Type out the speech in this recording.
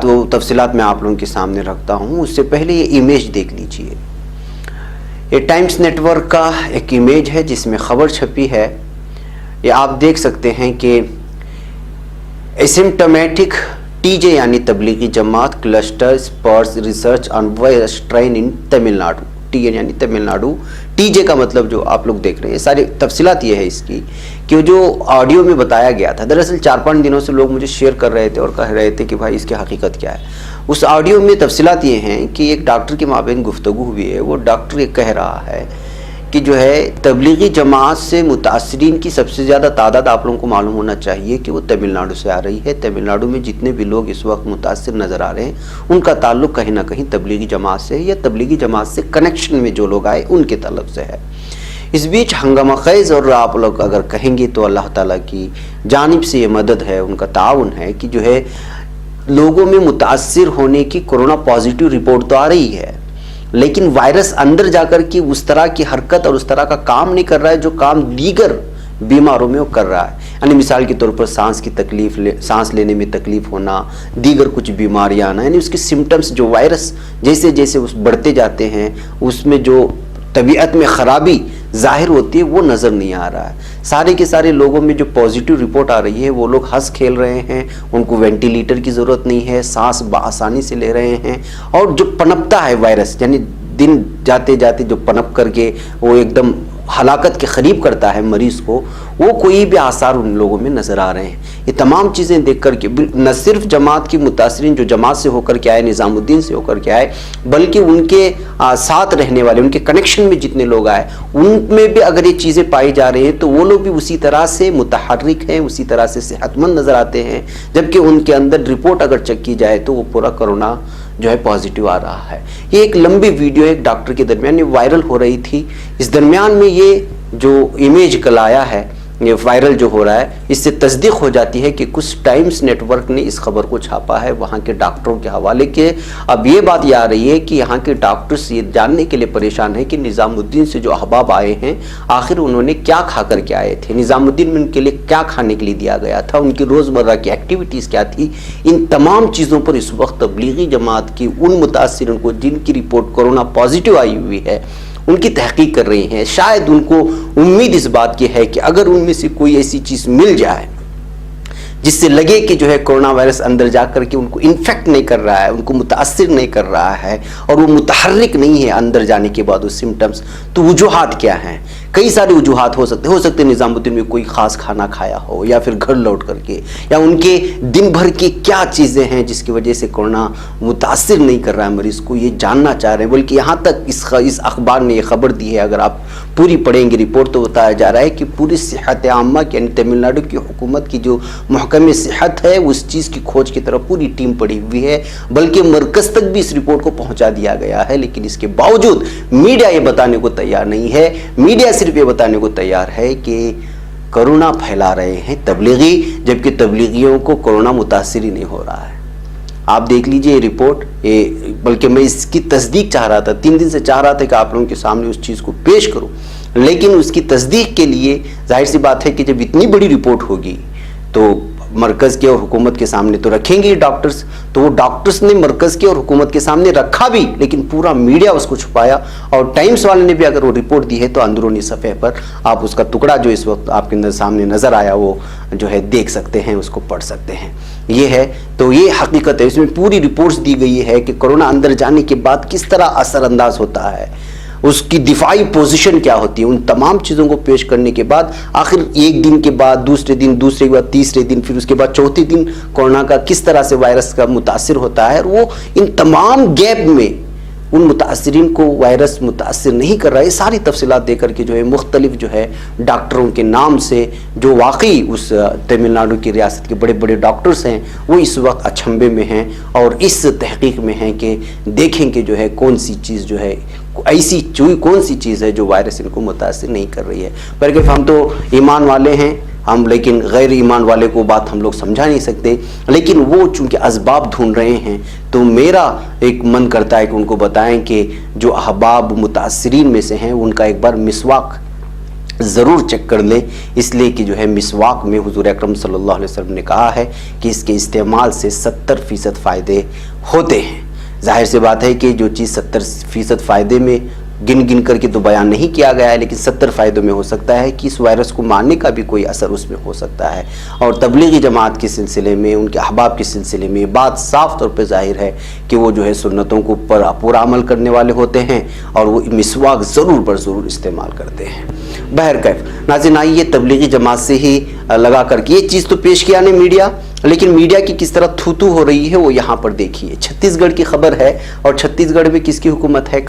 تو تفصیلات میں آپ لوگوں کے سامنے رکھتا ہوں، اس سے پہلے یہ امیج دیکھ لیجئے۔ یہ ٹائمز نیٹ ورک کا ایک امیج ہے جس میں خبر چھپی ہے۔ یہ آپ دیکھ سکتے ہیں کہ ایسمپٹومیٹک ٹی جے یعنی Tablighi Jamaat cluster sports research on virus strain in Tamil Nadu. T A یعنی تمل ناڈو، ٹی جے کا مطلب جو آپ لوگ دیکھ رہے ہیں، ساری تفصیلات یہ ہے اس کی کہ جو آڈیو میں بتایا گیا تھا، دراصل 4-5 دنوں سے لوگ مجھے شیئر کر رہے تھے اور کہہ رہے تھے کہ بھائی اس کی حقیقت کیا ہے۔ اس آڈیو میں تفصیلات یہ ہیں کہ ایک ڈاکٹر کے مابین گفتگو ہوئی ہے۔ وہ ڈاکٹر یہ کہہ رہا ہے کہ جو ہے تبلیغی جماعت سے متاثرین کی سب سے زیادہ تعداد آپ لوگوں کو معلوم ہونا چاہیے کہ وہ تمل ناڈو سے آ رہی ہے۔ تمل ناڈو میں جتنے بھی لوگ اس وقت متاثر نظر آ رہے ہیں ان کا تعلق کہیں نہ کہیں تبلیغی جماعت سے ہے، یا تبلیغی جماعت سے کنیکشن میں جو لوگ آئے ان کے تعلق سے ہے۔ اس بیچ ہنگامہ خیز اور آپ لوگ اگر کہیں گے تو اللہ تعالیٰ کی جانب سے یہ مدد ہے، ان کا تعاون ہے کہ جو ہے لوگوں میں متاثر ہونے کی کورونا پازیٹیو رپورٹ تو آ رہی ہے، لیکن وائرس اندر جا کر کے اس طرح کی حرکت اور اس طرح کا کام نہیں کر رہا ہے جو کام دیگر بیماروں میں وہ کر رہا ہے۔ یعنی مثال کے طور پر سانس لینے میں تکلیف ہونا، دیگر کچھ بیماریاں آنا، یعنی اس کے سمٹمز جو وائرس جیسے جیسے بڑھتے جاتے ہیں اس میں جو طبیعت میں خرابی ظاہر ہوتی ہے وہ نظر نہیں آ رہا ہے۔ سارے کے سارے لوگوں میں جو پازیٹیو رپورٹ آ رہی ہے وہ لوگ ہنس کھیل رہے ہیں، ان کو وینٹیلیٹر کی ضرورت نہیں ہے، سانس بآسانی سے لے رہے ہیں، اور جو پنپتا ہے وائرس یعنی دن جاتے جاتے جو پنپ کر کے وہ ایک دم ہلاکت کے قریب کرتا ہے مریض کو، وہ کوئی بھی آثار ان لوگوں میں نظر آ رہے ہیں۔ یہ تمام چیزیں دیکھ کر کے نہ صرف جماعت کی متاثرین جو جماعت سے ہو کر کے آئے، نظام الدین سے ہو کر کے آئے، بلکہ ان کے ساتھ رہنے والے، ان کے کنیکشن میں جتنے لوگ آئے ان میں بھی اگر یہ چیزیں پائی جا رہی ہیں تو وہ لوگ بھی اسی طرح سے متحرک ہیں، اسی طرح سے صحت مند نظر آتے ہیں، جبکہ ان کے اندر رپورٹ اگر چیک کی جائے تو وہ پورا کورونا جو ہے پازیٹیو آ رہا ہے۔ یہ ایک لمبی ویڈیو ایک ڈاکٹر کے درمیان وائرل ہو رہی تھی، اس درمیان میں یہ جو امیج کل آیا ہے، یہ وائرل جو ہو رہا ہے، اس سے تصدیق ہو جاتی ہے کہ کچھ ٹائمز نیٹ ورک نے اس خبر کو چھاپا ہے وہاں کے ڈاکٹروں کے حوالے کے۔ اب یہ بات یہ آ رہی ہے کہ یہاں کے ڈاکٹرز یہ جاننے کے لیے پریشان ہیں کہ نظام الدین سے جو احباب آئے ہیں آخر انہوں نے کیا کھا کر کے آئے تھے، نظام الدین میں ان کے لیے کیا کھانے کے لیے دیا گیا تھا، ان کی روزمرہ کی ایکٹیویٹیز کیا تھی۔ ان تمام چیزوں پر اس وقت تبلیغی جماعت کی ان متاثرین کو جن کی رپورٹ کورونا پازیٹیو آئی ہوئی ہے ان کی تحقیق کر رہی ہیں۔ شاید ان کو امید اس بات کی ہے کہ اگر ان میں سے کوئی ایسی چیز مل جائے جس سے لگے کہ جو ہے کورونا وائرس اندر جا کر کے ان کو انفیکٹ نہیں کر رہا ہے، ان کو متاثر نہیں کر رہا ہے، اور وہ متحرک نہیں ہے اندر جانے کے بعد وہ سمٹمز، تو وجوہات کیا ہیں؟ کئی سارے وجوہات ہو سکتے ہیں نظام الدین میں کوئی خاص کھانا کھایا ہو، یا پھر گھر لوٹ کر کے، یا ان کے دن بھر کی کیا چیزیں ہیں جس کی وجہ سے کورونا متاثر نہیں کر رہا ہے مریض کو، یہ جاننا چاہ رہے ہیں۔ بلکہ یہاں تک اس اخبار نے یہ خبر دی ہے، اگر آپ پوری پڑھیں گے رپورٹ تو بتایا جا رہا ہے کہ پوری صحت عامہ یعنی تمل ناڈو کی حکومت کی جو محکمہ صحت ہے اس چیز کی کھوج کی طرف پوری ٹیم پڑی ہوئی ہے، بلکہ مرکز تک بھی اس رپورٹ کو پہنچا دیا گیا ہے، لیکن اس کے باوجود میڈیا یہ بتانے کو تیار نہیں ہے۔ میڈیا صرف یہ بتانے کو تیار ہے کہ کورونا پھیلا رہے ہیں تبلیغی، جبکہ تبلیغیوں کو کورونا متاثر ہی نہیں ہو رہا ہے۔ آپ دیکھ لیجئے یہ رپورٹ، بلکہ میں اس کی تصدیق چاہ رہا تھا، 3 دن سے چاہ رہا تھا کہ آپ لوگوں کے سامنے اس چیز کو پیش کروں، لیکن اس کی تصدیق کے لیے ظاہر سی بات ہے کہ جب اتنی بڑی رپورٹ ہوگی تو مرکز کے اور حکومت کے سامنے تو رکھیں گے ڈاکٹرز، تو وہ ڈاکٹرز نے مرکز کے اور حکومت کے سامنے رکھا بھی، لیکن پورا میڈیا اس کو چھپایا، اور ٹائمز والے نے بھی اگر وہ رپورٹ دی ہے تو اندرونی صفحے پر آپ اس کا ٹکڑا جو اس وقت آپ کے سامنے نظر آیا وہ جو ہے دیکھ سکتے ہیں، اس کو پڑھ سکتے ہیں۔ یہ ہے تو یہ حقیقت ہے، اس میں پوری رپورٹس دی گئی ہے کہ کورونا اندر جانے کے بعد کس طرح اثر انداز ہوتا ہے، اس کی دفاعی پوزیشن کیا ہوتی ہے۔ ان تمام چیزوں کو پیش کرنے کے بعد آخر ایک دن کے بعد، دوسرے دن، دوسرے کے بعد تیسرے دن، پھر اس کے بعد چوتھے دن کورونا کا کس طرح سے وائرس کا متاثر ہوتا ہے، اور وہ ان تمام گیپ میں ان متاثرین کو وائرس متاثر نہیں کر رہا ہے۔ یہ ساری تفصیلات دے کر کے جو ہے مختلف جو ہے ڈاکٹروں کے نام سے جو واقعی اس تمل ناڈو کی ریاست کے بڑے بڑے ڈاکٹرز ہیں وہ اس وقت اچھمبے میں ہیں اور اس تحقیق میں ہیں کہ دیکھیں کہ جو ہے کون سی چیز جو ہے ایسی کون سی چیز ہے جو وائرس ان کو متاثر نہیں کر رہی ہے۔ بلکہ ہم تو ایمان والے ہیں ہم، لیکن غیر ایمان والے کو بات ہم لوگ سمجھا نہیں سکتے، لیکن وہ چونکہ اسباب ڈھونڈ رہے ہیں تو میرا ایک من کرتا ہے کہ ان کو بتائیں کہ جو احباب متاثرین میں سے ہیں ان کا ایک بار مسواک ضرور چیک کر لیں، اس لیے کہ جو ہے مسواک میں حضور اکرم صلی اللہ علیہ وسلم نے کہا ہے کہ اس کے استعمال سے 70% فائدے ہوتے ہیں۔ ظاہر سی بات ہے کہ جو چیز 70% فائدے میں گن کر کے تو بیان نہیں کیا گیا ہے، لیکن 70 فائدوں میں ہو سکتا ہے کہ اس وائرس کو مارنے کا بھی کوئی اثر اس میں ہو سکتا ہے۔ اور تبلیغی جماعت کے سلسلے میں، ان کے احباب کے سلسلے میں بات صاف طور پہ ظاہر ہے کہ وہ جو ہے سنتوں کو پورا عمل کرنے والے ہوتے ہیں، اور وہ مسواک ضرور بر ضرور استعمال کرتے ہیں۔ بہرکیف ناظرین، آئیے تبلیغی جماعت سے ہی لگا کر کے یہ چیز تو پیش کیا نے میڈیا، لیکن میڈیا کی کس طرح تھوتو ہو رہی ہے وہ یہاں پر دیکھیے۔ چھتیس گڑھ کی خبر ہے، اور چھتیس گڑھ میں کس کی حکومت ہے؟